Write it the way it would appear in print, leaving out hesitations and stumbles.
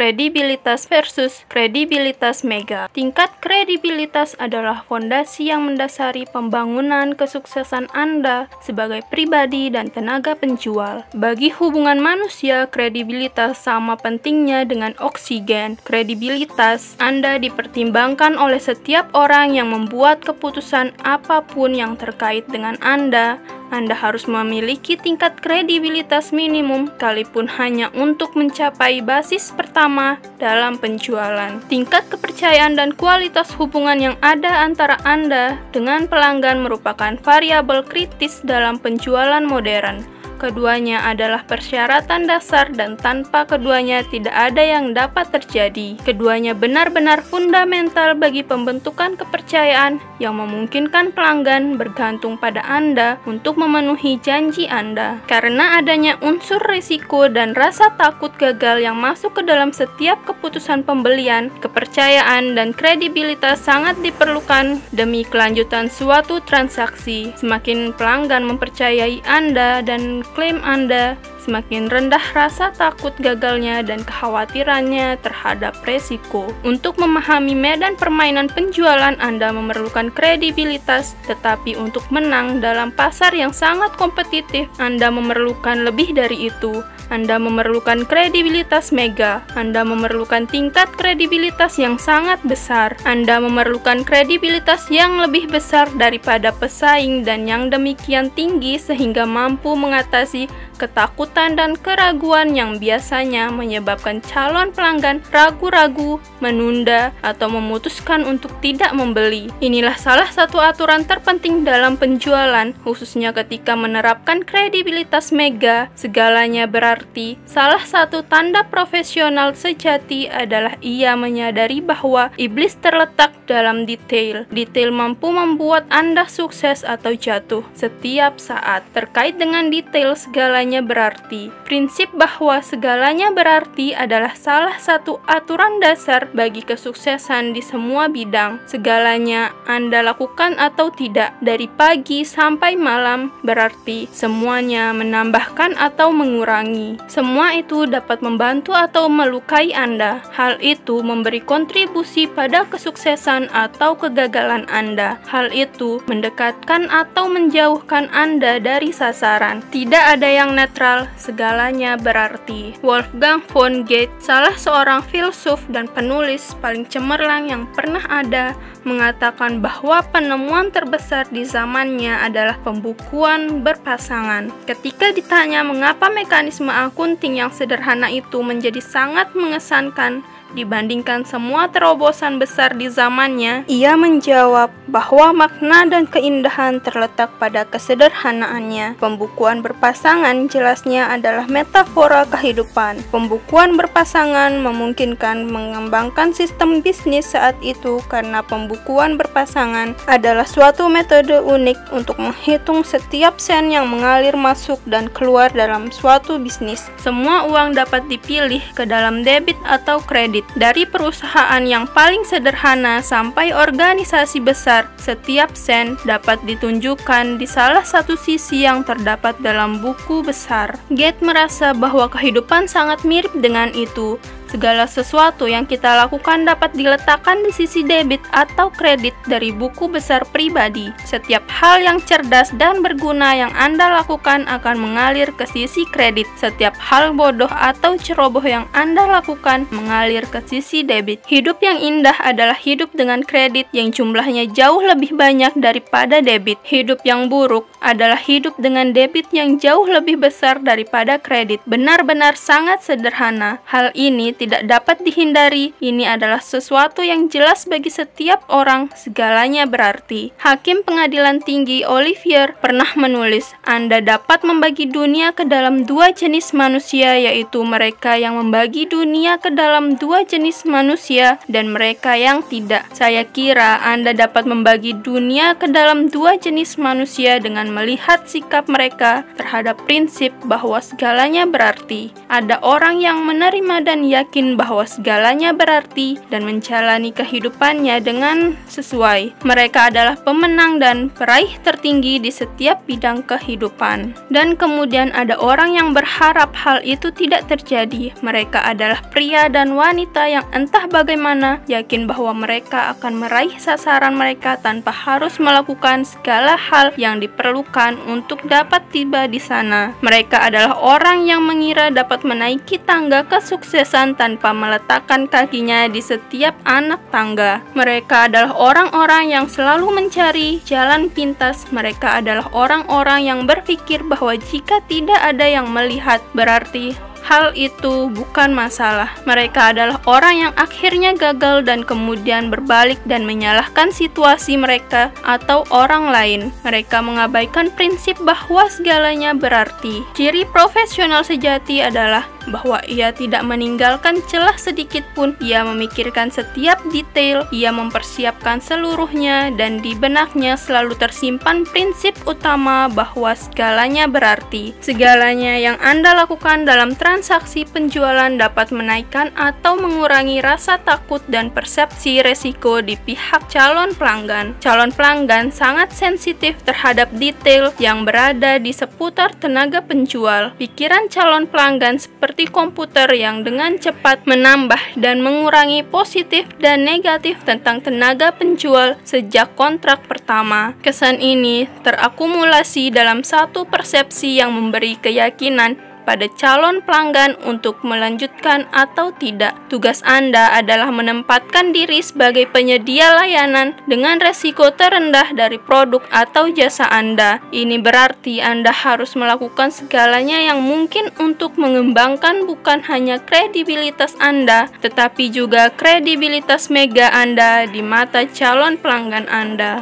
kredibilitas versus kredibilitas mega. Tingkat kredibilitas adalah fondasi yang mendasari pembangunan kesuksesan Anda sebagai pribadi dan tenaga penjual. Bagi hubungan manusia, kredibilitas sama pentingnya dengan oksigen. Kredibilitas Anda dipertimbangkan oleh setiap orang yang membuat keputusan apapun yang terkait dengan Anda. Anda harus memiliki tingkat kredibilitas minimum, sekalipun hanya untuk mencapai basis pertama dalam penjualan. Tingkat kepercayaan dan kualitas hubungan yang ada antara Anda dengan pelanggan merupakan variabel kritis dalam penjualan modern. Keduanya adalah persyaratan dasar dan tanpa keduanya tidak ada yang dapat terjadi. Keduanya benar-benar fundamental bagi pembentukan kepercayaan yang memungkinkan pelanggan bergantung pada Anda untuk memenuhi janji Anda. Karena adanya unsur risiko dan rasa takut gagal yang masuk ke dalam setiap keputusan pembelian, kepercayaan dan kredibilitas sangat diperlukan demi kelanjutan suatu transaksi. Semakin pelanggan mempercayai Anda dan klaim Anda, semakin rendah rasa takut gagalnya dan kekhawatirannya terhadap resiko. Untuk memahami medan permainan penjualan, Anda memerlukan kredibilitas, tetapi untuk menang dalam pasar yang sangat kompetitif, Anda memerlukan lebih dari itu. Anda memerlukan kredibilitas mega. Anda memerlukan tingkat kredibilitas yang sangat besar. Anda memerlukan kredibilitas yang lebih besar daripada pesaing dan yang demikian tinggi sehingga mampu mengatasi ketakutan dan keraguan yang biasanya menyebabkan calon pelanggan ragu-ragu, menunda, atau memutuskan untuk tidak membeli. Inilah salah satu aturan terpenting dalam penjualan, khususnya ketika menerapkan kredibilitas mega. Segalanya berarti. Salah satu tanda profesional sejati adalah ia menyadari bahwa iblis terletak dalam detail. Detail mampu membuat Anda sukses atau jatuh setiap saat. Terkait dengan detail, segalanya berarti. Prinsip bahwa segalanya berarti adalah salah satu aturan dasar bagi kesuksesan di semua bidang. Segalanya Anda lakukan atau tidak, dari pagi sampai malam, berarti semuanya menambahkan atau mengurangi. Semua itu dapat membantu atau melukai Anda. Hal itu memberi kontribusi pada kesuksesan atau kegagalan Anda. Hal itu mendekatkan atau menjauhkan Anda dari sasaran. Tidak ada yang netral, segalanya berarti. Wolfgang von Goethe, salah seorang filsuf dan penulis paling cemerlang yang pernah ada, mengatakan bahwa penemuan terbesar di zamannya adalah pembukuan berpasangan. Ketika ditanya mengapa mekanisme akunting yang sederhana itu menjadi sangat mengesankan dibandingkan semua terobosan besar di zamannya, ia menjawab bahwa makna dan keindahan terletak pada kesederhanaannya. Pembukuan berpasangan jelasnya adalah metafora kehidupan. Pembukuan berpasangan memungkinkan mengembangkan sistem bisnis saat itu karena pembukuan berpasangan adalah suatu metode unik untuk menghitung setiap sen yang mengalir masuk dan keluar dalam suatu bisnis. Semua uang dapat dipilih ke dalam debit atau kredit. Dari perusahaan yang paling sederhana sampai organisasi besar, setiap sen dapat ditunjukkan di salah satu sisi yang terdapat dalam buku besar. Goethe merasa bahwa kehidupan sangat mirip dengan itu. Segala sesuatu yang kita lakukan dapat diletakkan di sisi debit atau kredit dari buku besar pribadi. Setiap hal yang cerdas dan berguna yang Anda lakukan akan mengalir ke sisi kredit. Setiap hal bodoh atau ceroboh yang Anda lakukan mengalir ke sisi debit. Hidup yang indah adalah hidup dengan kredit yang jumlahnya jauh lebih banyak daripada debit. Hidup yang buruk adalah hidup dengan debit yang jauh lebih besar daripada kredit. Benar-benar sangat sederhana. Hal ini tidak dapat dihindari. Ini adalah sesuatu yang jelas bagi setiap orang. Segalanya berarti. Hakim Pengadilan Tinggi Olivier pernah menulis, Anda dapat membagi dunia ke dalam dua jenis manusia, yaitu mereka yang membagi dunia ke dalam dua jenis manusia dan mereka yang tidak. Saya kira Anda dapat membagi dunia ke dalam dua jenis manusia dengan dengan melihat sikap mereka terhadap prinsip bahwa segalanya berarti. Ada orang yang menerima dan yakin bahwa segalanya berarti dan menjalani kehidupannya dengan sesuai. Mereka adalah pemenang dan peraih tertinggi di setiap bidang kehidupan. Dan kemudian ada orang yang berharap hal itu tidak terjadi. Mereka adalah pria dan wanita yang entah bagaimana yakin bahwa mereka akan meraih sasaran mereka tanpa harus melakukan segala hal yang diperlukan untuk dapat tiba di sana. Mereka adalah orang yang mengira dapat menaiki tangga kesuksesan tanpa meletakkan kakinya di setiap anak tangga. Mereka adalah orang-orang yang selalu mencari jalan pintas. Mereka adalah orang-orang yang berpikir bahwa jika tidak ada yang melihat, berarti hal itu bukan masalah. Mereka adalah orang yang akhirnya gagal dan kemudian berbalik dan menyalahkan situasi mereka atau orang lain. Mereka mengabaikan prinsip bahwa segalanya berarti. Ciri profesional sejati adalah bahwa ia tidak meninggalkan celah sedikit pun. Ia memikirkan setiap detail, ia mempersiapkan seluruhnya, dan di benaknya selalu tersimpan prinsip utama bahwa segalanya berarti. Segalanya yang Anda lakukan dalam transaksi penjualan dapat menaikkan atau mengurangi rasa takut dan persepsi resiko di pihak calon pelanggan. Calon pelanggan sangat sensitif terhadap detail yang berada di seputar tenaga penjual. Pikiran calon pelanggan seperti komputer yang dengan cepat menambah dan mengurangi positif dan negatif tentang tenaga penjual sejak kontrak pertama. Kesan ini terakumulasi dalam satu persepsi yang memberi keyakinan pada calon pelanggan untuk melanjutkan atau tidak. Tugas Anda adalah menempatkan diri sebagai penyedia layanan dengan resiko terendah dari produk atau jasa Anda. Ini berarti Anda harus melakukan segalanya yang mungkin untuk mengembangkan bukan hanya kredibilitas Anda, tetapi juga kredibilitas Mega Anda di mata calon pelanggan Anda.